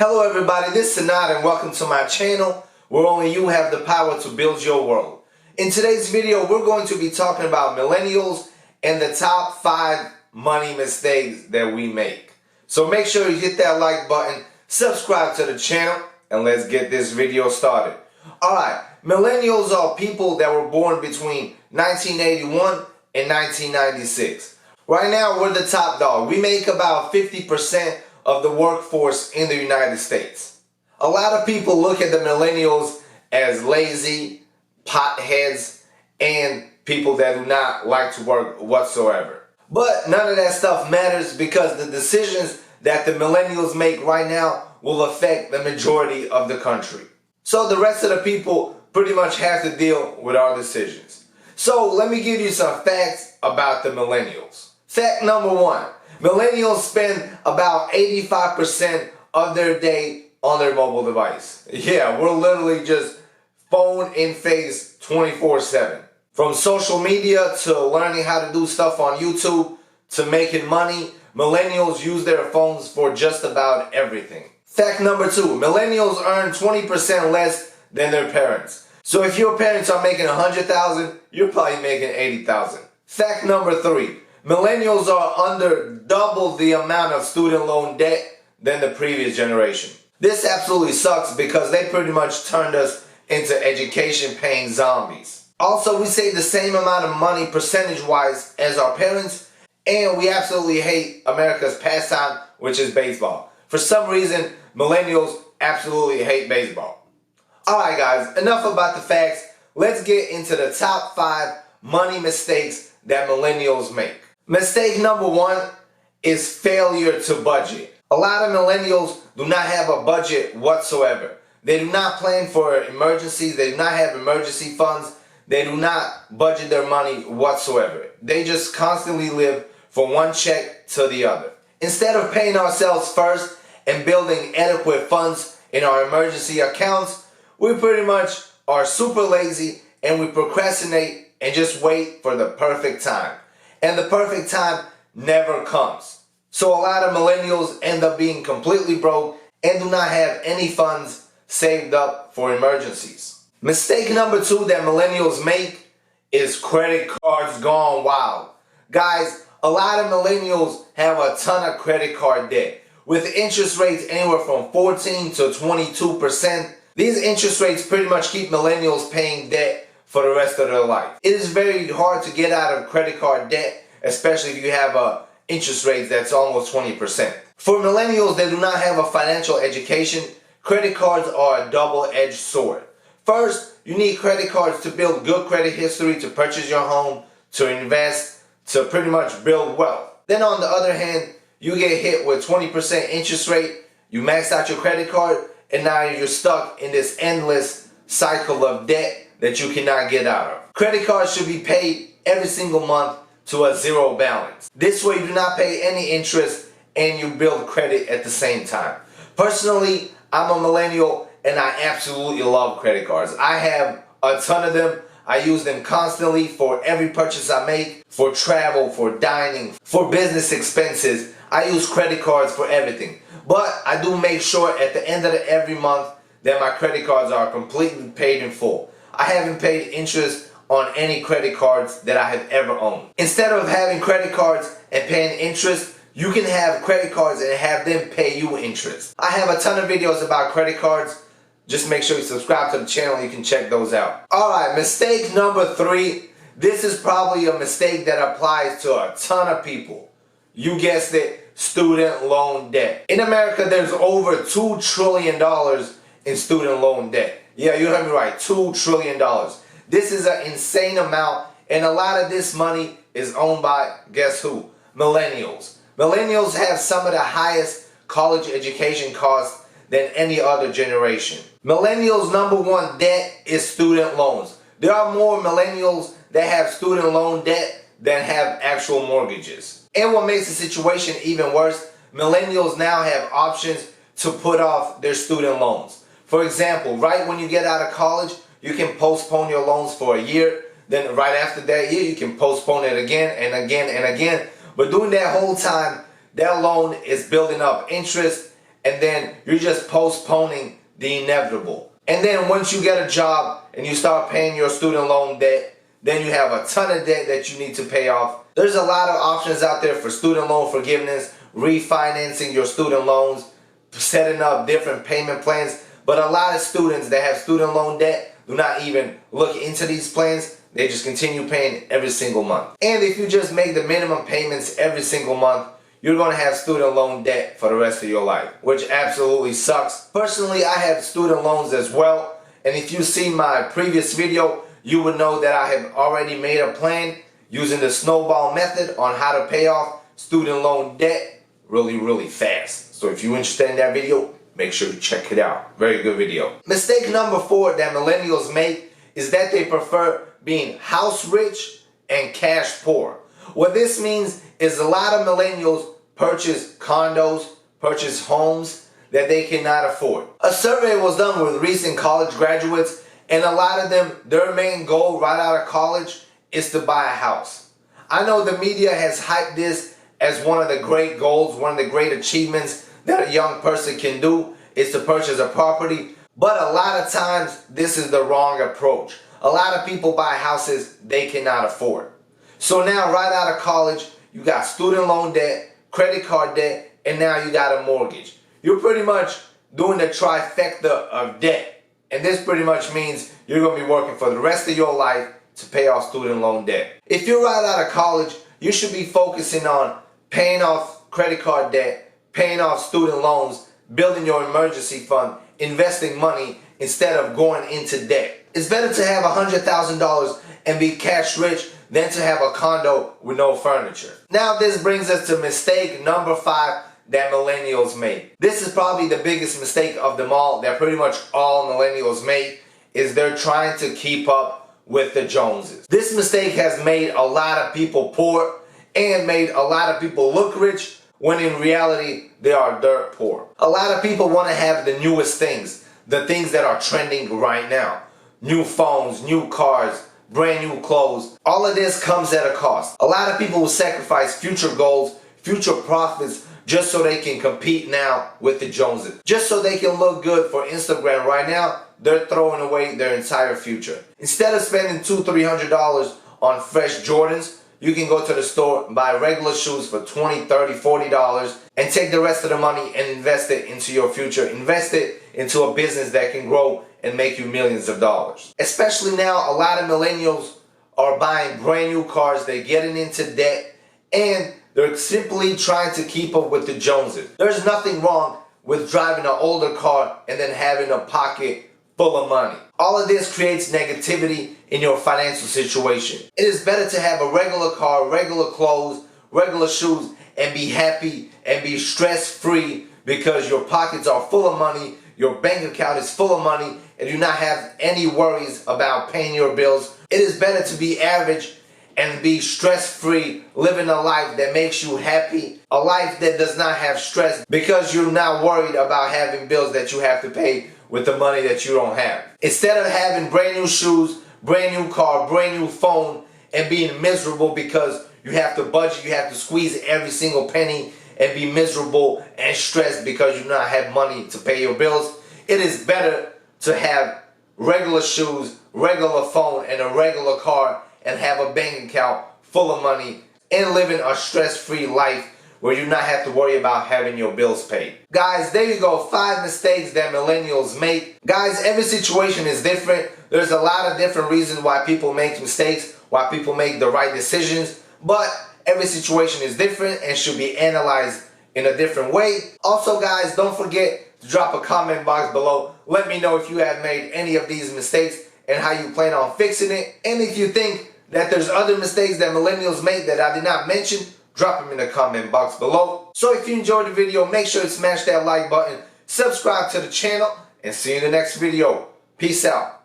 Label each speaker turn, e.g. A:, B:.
A: Hello everybody, this is Sanad and welcome to my channel where only you have the power to build your world. In today's video, we're going to be talking about millennials and the top 5 money mistakes that we make. So make sure you hit that like button, subscribe to the channel, and let's get this video started. Alright, millennials are people that were born between 1981 and 1996. Right now, we're the top dog. We make about 50% of the workforce in the United States. A lot of people look at the millennials as lazy, potheads, and people that do not like to work whatsoever. But none of that stuff matters because the decisions that the millennials make right now will affect the majority of the country. So the rest of the people pretty much have to deal with our decisions. So let me give you some facts about the millennials. Fact number 1. Millennials spend about 85% of their day on their mobile device. Yeah, we're literally just phone in face 24/7. From social media to learning how to do stuff on YouTube to making money, millennials use their phones for just about everything. Fact number 2, millennials earn 20% less than their parents. So if your parents are making $100,000, you're probably making $80,000. Fact number 3, millennials are under double the amount of student loan debt than the previous generation. This absolutely sucks because they pretty much turned us into education-paying zombies. Also, we save the same amount of money percentage-wise as our parents, and we absolutely hate America's pastime, which is baseball. For some reason, millennials absolutely hate baseball. Alright guys, enough about the facts. Let's get into the top 5 money mistakes that millennials make. Mistake number 1 is failure to budget. A lot of millennials do not have a budget whatsoever. They do not plan for emergencies. They do not have emergency funds. They do not budget their money whatsoever. They just constantly live from one check to the other. Instead of paying ourselves first and building adequate funds in our emergency accounts, we pretty much are super lazy and we procrastinate and just wait for the perfect time. And the perfect time never comes. So a lot of millennials end up being completely broke and do not have any funds saved up for emergencies. Mistake number 2 that millennials make is credit cards gone wild. Guys, a lot of millennials have a ton of credit card debt. With interest rates anywhere from 14 to 22%, these interest rates pretty much keep millennials paying debt for the rest of their life. It is very hard to get out of credit card debt, especially if you have a interest rate that's almost 20%. For millennials that do not have a financial education, credit cards are a double-edged sword. First, you need credit cards to build good credit history, to purchase your home, to invest, to pretty much build wealth. Then on the other hand, you get hit with 20% interest rate, you max out your credit card, and now you're stuck in this endless cycle of debt that you cannot get out of. Credit cards should be paid every single month to a zero balance. This way you do not pay any interest and you build credit at the same time. Personally, I'm a millennial and I absolutely love credit cards. I have a ton of them. I use them constantly for every purchase I make, for travel, for dining, for business expenses. I use credit cards for everything. But I do make sure at the end of every month that my credit cards are completely paid in full. I haven't paid interest on any credit cards that I have ever owned. Instead of having credit cards and paying interest, you can have credit cards and have them pay you interest. I have a ton of videos about credit cards. Just make sure you subscribe to the channel, you can check those out. Alright, mistake number 3. This is probably a mistake that applies to a ton of people. You guessed it, student loan debt. In America, there's over $2 trillion in student loan debt. Yeah, you heard me right, $2 trillion. This is an insane amount, and a lot of this money is owned by, guess who? Millennials. Millennials have some of the highest college education costs than any other generation. Millennials' number 1 debt is student loans. There are more millennials that have student loan debt than have actual mortgages. And what makes the situation even worse, millennials now have options to put off their student loans. For example, right when you get out of college, you can postpone your loans for a year. Then right after that year, you can postpone it again and again and again. But during that whole time, that loan is building up interest and then you're just postponing the inevitable. And then once you get a job and you start paying your student loan debt, then you have a ton of debt that you need to pay off. There's a lot of options out there for student loan forgiveness, refinancing your student loans, setting up different payment plans. But a lot of students that have student loan debt do not even look into these plans. They just continue paying every single month. And if you just make the minimum payments every single month, you're going to have student loan debt for the rest of your life, which absolutely sucks. Personally, I have student loans as well. And if you see my previous video, you would know that I have already made a plan using the snowball method on how to pay off student loan debt really fast. So if you're interested in that video, make sure to check it out. Very good video. Mistake number 4 that millennials make is that they prefer being house rich and cash poor. What this means is a lot of millennials purchase condos, purchase homes that they cannot afford. A survey was done with recent college graduates, and a lot of them, their main goal right out of college is to buy a house. I know the media has hyped this as one of the great goals, one of the great achievements that a young person can do is to purchase a property. But a lot of times, this is the wrong approach. A lot of people buy houses they cannot afford. So now right out of college, you got student loan debt, credit card debt, and now you got a mortgage. You're pretty much doing the trifecta of debt. And this pretty much means you're going to be working for the rest of your life to pay off student loan debt. If you're right out of college, you should be focusing on paying off credit card debt, paying off student loans, building your emergency fund, investing money instead of going into debt. It's better to have $100,000 and be cash rich than to have a condo with no furniture. Now this brings us to mistake number 5 that millennials make. This is probably the biggest mistake of them all that pretty much all millennials make, is they're trying to keep up with the Joneses. This mistake has made a lot of people poor and made a lot of people look rich when in reality they are dirt poor. A lot of people want to have the newest things, the things that are trending right now. New phones, new cars, brand new clothes. All of this comes at a cost. A lot of people will sacrifice future goals, future profits, just so they can compete now with the Joneses. Just so they can look good for Instagram right now, they're throwing away their entire future. Instead of spending $200-$300 on fresh Jordans, you can go to the store and buy regular shoes for $20, $30, $40 and take the rest of the money and invest it into your future. Invest it into a business that can grow and make you millions of dollars. Especially now, a lot of millennials are buying brand new cars, they're getting into debt, and they're simply trying to keep up with the Joneses. There's nothing wrong with driving an older car and then having a pocket full of money. All of this creates negativity in your financial situation. It is better to have a regular car, regular clothes, regular shoes, and be happy and be stress-free because your pockets are full of money, your bank account is full of money, and you do not have any worries about paying your bills. It is better to be average and be stress-free, living a life that makes you happy, a life that does not have stress because you're not worried about having bills that you have to pay with the money that you don't have. Instead of having brand new shoes, brand new car, brand new phone, and being miserable because you have to budget, you have to squeeze every single penny and be miserable and stressed because you do not have money to pay your bills, it is better to have regular shoes, regular phone, and a regular car and have a bank account full of money and living a stress-free life where you not have to worry about having your bills paid. Guys, there you go, 5 mistakes that millennials make. Guys, every situation is different. There's a lot of different reasons why people make mistakes, why people make the right decisions, but every situation is different and should be analyzed in a different way. Also, guys, don't forget to drop a comment box below. Let me know if you have made any of these mistakes and how you plan on fixing it. And if you think that there's other mistakes that millennials make that I did not mention, drop them in the comment box below. So if you enjoyed the video, make sure to smash that like button, subscribe to the channel, and see you in the next video. Peace out.